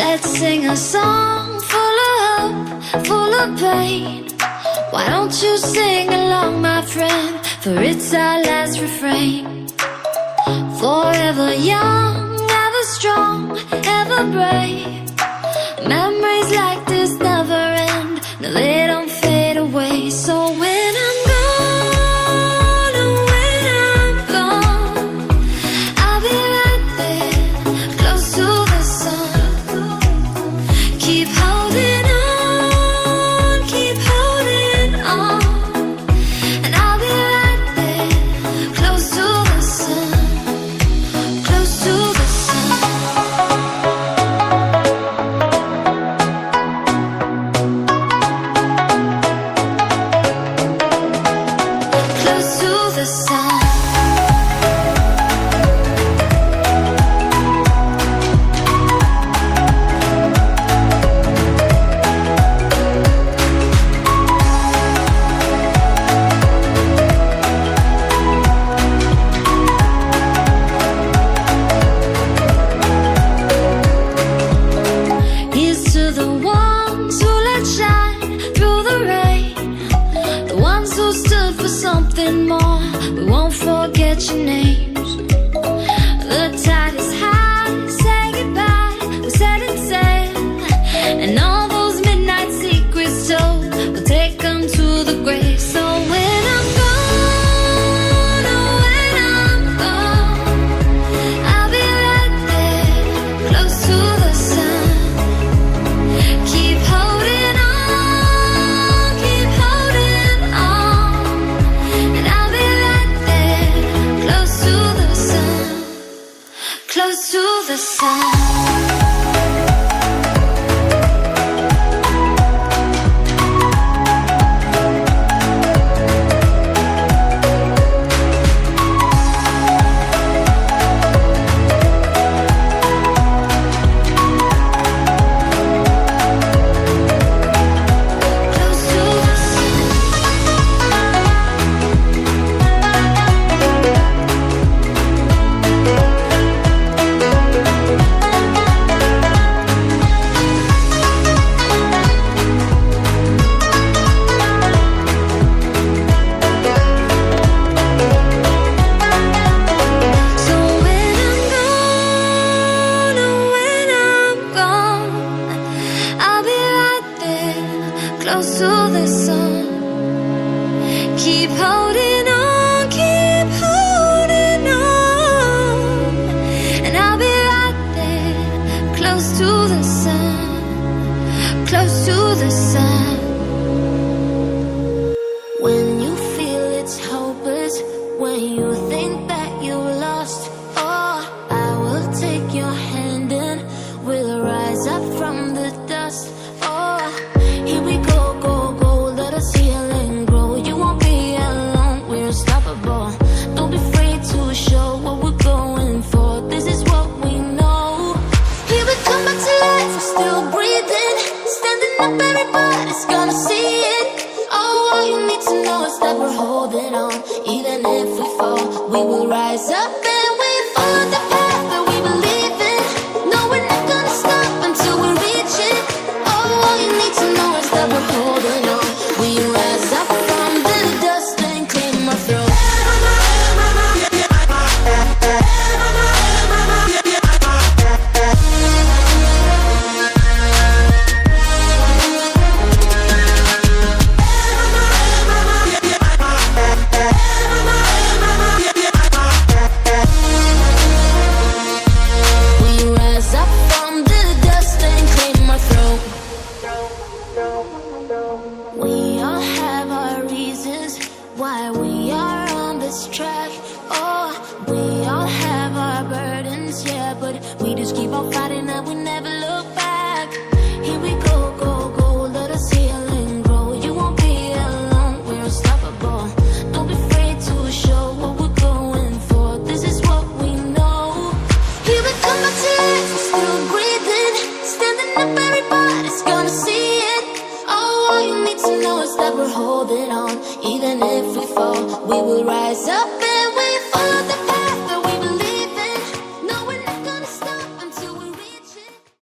Let's sing a song full of hope, full of pain. Why don't you sing along, my friend? For it's our last refrain. Forever young, ever strong, ever brave. Memories like this never end. No, they don't fade away. So when I'm gone, oh, when I'm gone, I'll be right there, close to the sun. Keep holding on, keep holding on. And I'll be right there, close to the sun, close to the sun. Close to the sun. Here's to the ones who let shine through the rain, the ones who stood for something more. We won't forget your names. The tide is high, say goodbye, we're setting sail. And all those midnight secrets told, we'll take them to the grave. So when I'm gone, oh, when I'm gone, I'll be right there, close to the sun. Keep holding on, keep holding on. And I'll be right there, close to the sun, close to the sun. Close to the sun. So when I'm gone, oh, when I'm gone, I'll be right there, close to the sun. Keep holding on, keep holding on. And I'll be right there, close to the sun, close to the sun. When you feel it's hopeless, when you think that you lost, oh, I will take your hand and we'll rise up from the dust. Oh, here we go, go, go, let us heal and grow. You won't be alone, we're unstoppable. Don't be afraid to show what we're going for. This is what we know. Here we come back to life, we're still breathing. Standing up, everybody's gonna see it. Oh, all you need to know is that we're holding on. Even if we fall, we will rise up and we follow the path that we believe in. No, we're not gonna stop until we reach it. Oh, all you need to know is that we're holding on. We rise up from the dust and claim our throne. We rise up from the dust and claim our throne. We all have our reasons why we are on this track. Oh, we all have our burdens, yeah, but we just keep on fighting and we never look back. Here we go, go, go, let us heal and grow. You won't be alone, we're unstoppable. Don't be afraid to show what we're going for. This is what we know. Here we come back to life, we're still breathing. Standing up, everybody's gonna see it. Oh, all you need to know is that we're holding on. Even if we fall, we will rise up.